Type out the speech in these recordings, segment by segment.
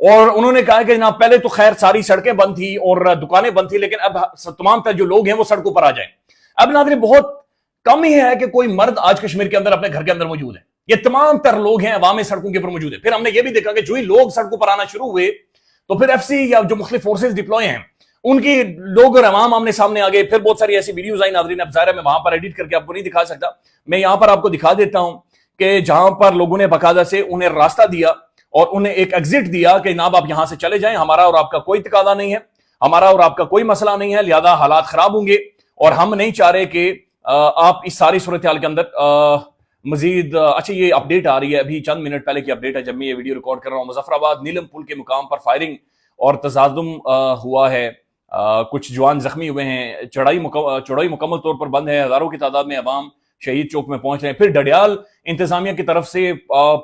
اور انہوں نے کہا کہ جناب پہلے تو خیر ساری سڑکیں بند تھی اور دکانیں بند تھی، لیکن اب تمام تر جو لوگ ہیں وہ سڑکوں پر آ جائیں۔ اب ناظرین بہت کم ہی ہے کہ کوئی مرد آج کشمیر کے اندر اپنے گھر کے اندر موجود ہے، یہ تمام تر لوگ ہیں عوامی سڑکوں کے اوپر موجود ہے۔ پھر ہم نے یہ بھی دیکھا کہ جو ہی لوگ سڑکوں پر آنا شروع ہوئے تو پھر ایف سی یا جو مختلف فورسز ڈپلوئے ہیں ان کی لوگ اور عوام آمنے سامنے آ گئے۔ پھر بہت ساری ایسی ویڈیوز آئی ناظرین، اب ظاہر ہے میں وہاں پر ایڈٹ کر کے آپ کو نہیں دکھا سکتا، میں یہاں پر آپ کو دکھا دیتا ہوں کہ جہاں پر لوگوں نے باقاعدہ سے انہیں راستہ دیا اور انہیں ایک ایگزٹ دیا کہ جناب آپ یہاں سے چلے جائیں، ہمارا اور آپ کا کوئی تقاضا نہیں ہے، ہمارا اور آپ کا کوئی مسئلہ نہیں ہے، لہذا حالات خراب ہوں گے اور ہم نہیں چاہ رہے کہ آپ اس ساری صورتحال کے اندر مزید اچھا یہ اپڈیٹ آ رہی ہے ابھی چند منٹ پہلے کی اپڈیٹ ہے جب میں یہ ویڈیو ریکارڈ کر رہا ہوں۔ مظفر آباد نیلم پل کے مقام پر فائرنگ اور تصادم ہوا ہے، کچھ جوان زخمی ہوئے ہیں، چڑھائی مکمل طور پر بند ہے، ہزاروں کی تعداد میں عوام شہید چوک میں پہنچ رہے ہیں۔ پھر ڈڈیال انتظامیہ کی طرف سے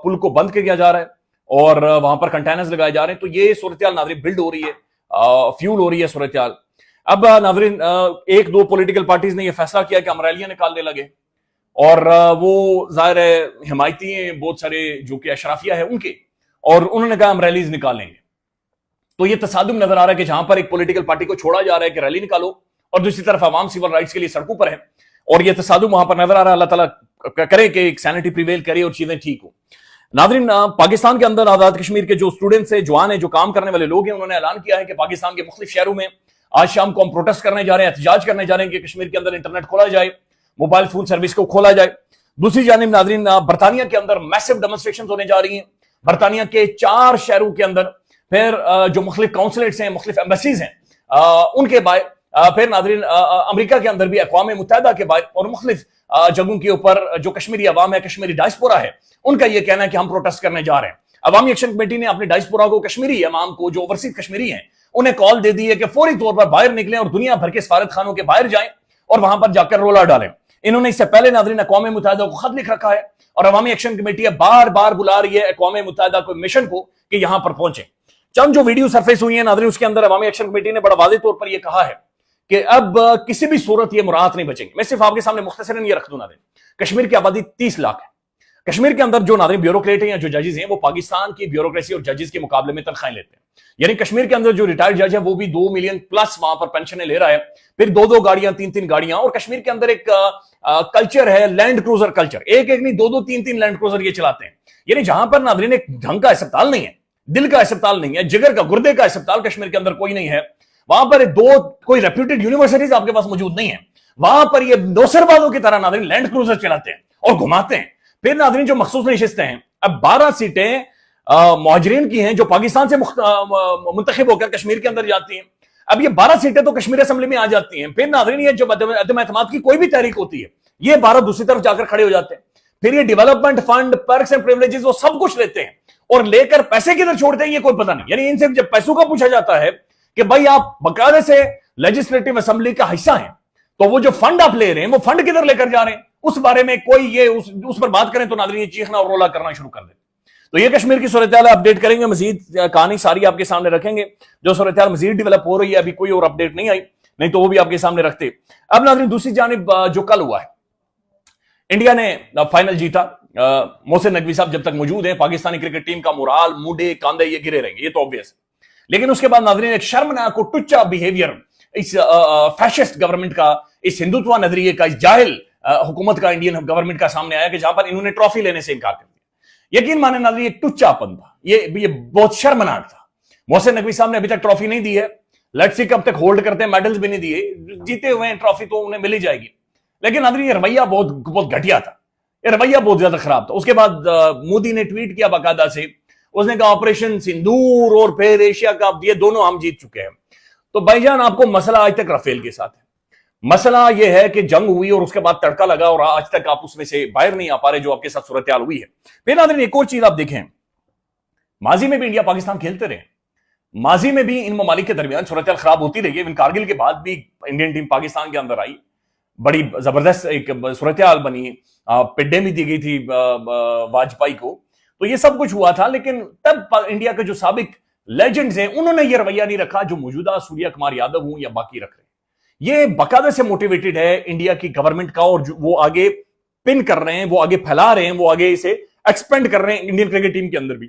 پل کو بند کیا جا رہا ہے اور وہاں پر کنٹینرز لگائے جا رہے ہیں، تو یہ صورتحال ناظرین بلڈ ہو رہی ہے، فیول ہو رہی ہے صورتحال۔ اب ناظرین ایک دو پولیٹیکل پارٹیز نے یہ فیصلہ کیا کہ ہم ریلیاں نکالنے لگے اور وہ ظاہر ہے حمایتی ہیں بہت سارے جو کہ اشرافیہ ہے ان کے، اور انہوں نے کہا ہم ریلیز نکالیں گے۔ تو یہ تصادم نظر آ رہا ہے کہ جہاں پر ایک پولیٹیکل پارٹی کو چھوڑا جا رہا ہے کہ ریلی نکالو اور دوسری طرف عوام سول رائٹس کے لیے سڑکوں پر ہے، اور یہ تصادم وہاں پر نظر آ رہا ہے۔ اللہ تعالیٰ کرے کہ ایک سینٹی پریویل کرے اور چیزیں ٹھیک ہوں۔ ناظرین پاکستان کے اندر آزاد کشمیر کے جو اسٹوڈنٹس ہیں، جوان ہیں، جو کام کرنے والے لوگ ہیں، انہوں نے اعلان کیا ہے کہ پاکستان کے مختلف شہروں میں آج شام کو ہم پروٹیسٹ کرنے جا رہے ہیں، احتجاج کرنے جا رہے ہیں کہ کشمیر کے اندر انٹرنیٹ کھولا جائے، موبائل فون سروس کو کھولا جائے۔ دوسری جانب ناظرین برطانیہ کے اندر میسو ڈیمونسٹریشنز ہونے جا رہی ہیں، برطانیہ کے 4 شہروں کے اندر، پھر جو مختلف کونسلیٹس ہیں، مختلف ایمبیسیز ہیں ان کے باہر، پھر ناظرین امریکہ کے اندر بھی اقوام متحدہ کے باہر اور مختلف جگہوں کے اوپر جو کشمیری عوام ہے، کشمیری ڈائسپورا ہے، ان کا یہ کہنا ہے کہ ہم پروٹیسٹ کرنے جا رہے ہیں۔ عوامی ایکشن کمیٹی نے اپنے ڈائسپورا کو، کشمیری عوام کو جو اوورسیز کشمیری ہیں، انہیں کال دے دی ہے کہ فوری طور پر باہر نکلیں اور دنیا بھر کے سفارت خانوں کے باہر جائیں اور وہاں پر جا کر رولا ڈالیں۔ انہوں نے اس سے پہلے ناظرین اقوام متحدہ کو خط لکھ رکھا ہے اور عوامی ایکشن کمیٹی بار بار بلا رہی ہے اقوام متحدہ کو مشن کو کہ یہاں پر پہنچیں۔ چند جو ویڈیو سرفیس ہوئی ہیں ناظرین، اس کے اندر عوامی ایکشن کمیٹی نے بڑا واضح طور پر یہ کہا ہے کہ اب کسی بھی صورت یہ مراعات نہیں بچیں گے۔ میں صرف آپ کے سامنے مختصراً یہ رکھ دوں ناظرین، کشمیر کی آبادی 30 لاکھ ہے۔ کشمیر کے اندر جو ناظرین بیوروکریٹ ہیں یا جو ججز ہیں، وہ پاکستان کی بیوروکریسی اور ججز کے مقابلے میں تنخواہیں لیتے ہیں۔ یعنی کشمیر کے اندر جو ریٹائرڈ جج ہے وہ بھی 2 ملین پلس وہاں پر پینشنیں لے رہا ہے، پھر 2 گاڑیاں، 3 گاڑیاں، اور کشمیر کے اندر ایک کلچر ہے لینڈ کروزر کلچر، ایک نہیں 2 3 لینڈ کروزر یہ چلاتے ہیں۔ یعنی جہاں پر ناظرین ایک ڈھنگ کا اسپتال نہیں ہے، دل کا اسپتال نہیں ہے، جگر کا، گردے کا اسپتال کشمیر کے اندر کوئی نہیں ہے، وہاں پر کوئی ریپیوٹیڈ یونیورسٹیز آپ کے پاس موجود نہیں ہے، وہاں پر یہ نوسر بازوں کی طرح ناظرین لینڈ کروزر چلاتے ہیں اور گھماتے ہیں۔ پھر ناظرین جو مخصوص نشستیں ہیں، اب 12 سیٹیں مہاجرین کی ہیں جو پاکستان سے منتخب ہو کر کشمیر کے اندر جاتی ہیں۔ اب یہ 12 سیٹیں تو کشمیر اسمبلی میں آ جاتی ہیں، پھر ناظرین یہ جو عدم اعتماد کی کوئی بھی تحریک ہوتی ہے، یہ 12 دوسری طرف جا کر کھڑے ہو جاتے ہیں، پھر یہ development fund, perks and privileges, وہ سب کچھ لیتے ہیں اور لے کر پیسے کدھر چھوڑتے ہیں یہ کوئی پتہ نہیں۔ یعنی ان سے جب پیسوں کا پوچھا جاتا ہے کہ بھائی آپ باقاعدہ سے لیجسلیٹو اسمبلی کا حصہ ہیں، تو وہ جو فنڈ آپ لے رہے ہیں وہ فنڈ کدھر لے کر جا رہے ہیں، اس بارے میں کوئی یہ اس پر بات کریں تو ناظرین یہ چیخنا اور رولا کرنا شروع کر دیں۔ تو یہ کشمیر کی صورتحال اپڈیٹ کریں گے، مزید کہانی ساری آپ کے سامنے رکھیں گے، جو صورتحال مزید ڈیولپ ہو رہی ہے، ابھی کوئی اور اپڈیٹ نہیں آئی، نہیں تو وہ بھی آپ کے سامنے رکھتے۔ اب ناظرین دوسری جانب جو کل ہوا ہے، انڈیا نے فائنل جیتا، محسن نقوی صاحب جب تک موجود ہیں پاکستانی کرکٹ ٹیم کا مورال، موڈے، کاندھے یہ گرے رہیں گے، یہ تو obvious ہے۔ لیکن اس کے بعد ناظرین ایک شرمناک اور ٹچا بیہیویئر اس فیشسٹ گورنمنٹ کا، اس ہندوتوا نظریے کا، اس جاہل حکومت کا، انڈین گورنمنٹ کا سامنے آیا کہ جہاں پر انہوں نے ٹرافی لینے سے انکار کر دیا۔ یقین مانے ناظرین یہ ٹچا پن تھا، یہ بہت شرمناک تھا۔ محسن نقوی صاحب نے ابھی تک ٹرافی نہیں دی ہے، لیٹس سی کب تک ہولڈ کرتے ہیں، میڈلز بھی نہیں دیے، جیتے ہوئے ہیں ٹرافی تو انہیں مل ہی جائے گی، لیکن ناظرین یہ رویہ بہت گھٹیا تھا، یہ رویہ بہت زیادہ خراب تھا۔ اس کے بعد مودی نے ٹویٹ کیا باقاعدہ سے، اس نے کہا آپریشن سندور اور پھر ایشیا کپ یہ دونوں ہم جیت چکے ہیں۔ تو بھائی جان آپ کو مسئلہ آج تک رافیل کے ساتھ ہے، مسئلہ یہ ہے کہ جنگ ہوئی اور اس کے بعد تڑکا لگا اور آج تک آپ اس میں سے باہر نہیں آ پا رہے جو آپ کے ساتھ صورتحال ہوئی ہے۔ پھر ناظرین ایک اور چیز آپ دیکھیں، ماضی میں بھی انڈیا پاکستان کھیلتے رہے، ماضی میں بھی ان ممالک کے درمیان صورتحال خراب ہوتی رہی ہے، ایون کارگل کے بعد بھی انڈین ٹیم پاکستان کے اندر آئی، بڑی زبردست ایک صورتحال بنی، پڈے بھی دی گئی تھی واجپئی کو، تو یہ سب کچھ ہوا تھا۔ لیکن تب انڈیا کے جو سابق لیجنڈز ہیں انہوں نے یہ رویہ نہیں رکھا جو موجودہ سوریہ کمار یادو ہوں یا باقی رکھ رہے ہیں۔ یہ باقاعدہ سے موٹیویٹڈ ہے انڈیا کی گورنمنٹ کا، اور وہ آگے پن کر رہے ہیں، وہ آگے پھیلا رہے ہیں، وہ آگے اسے ایکسپینڈ کر رہے ہیں انڈین کرکٹ ٹیم کے اندر بھی۔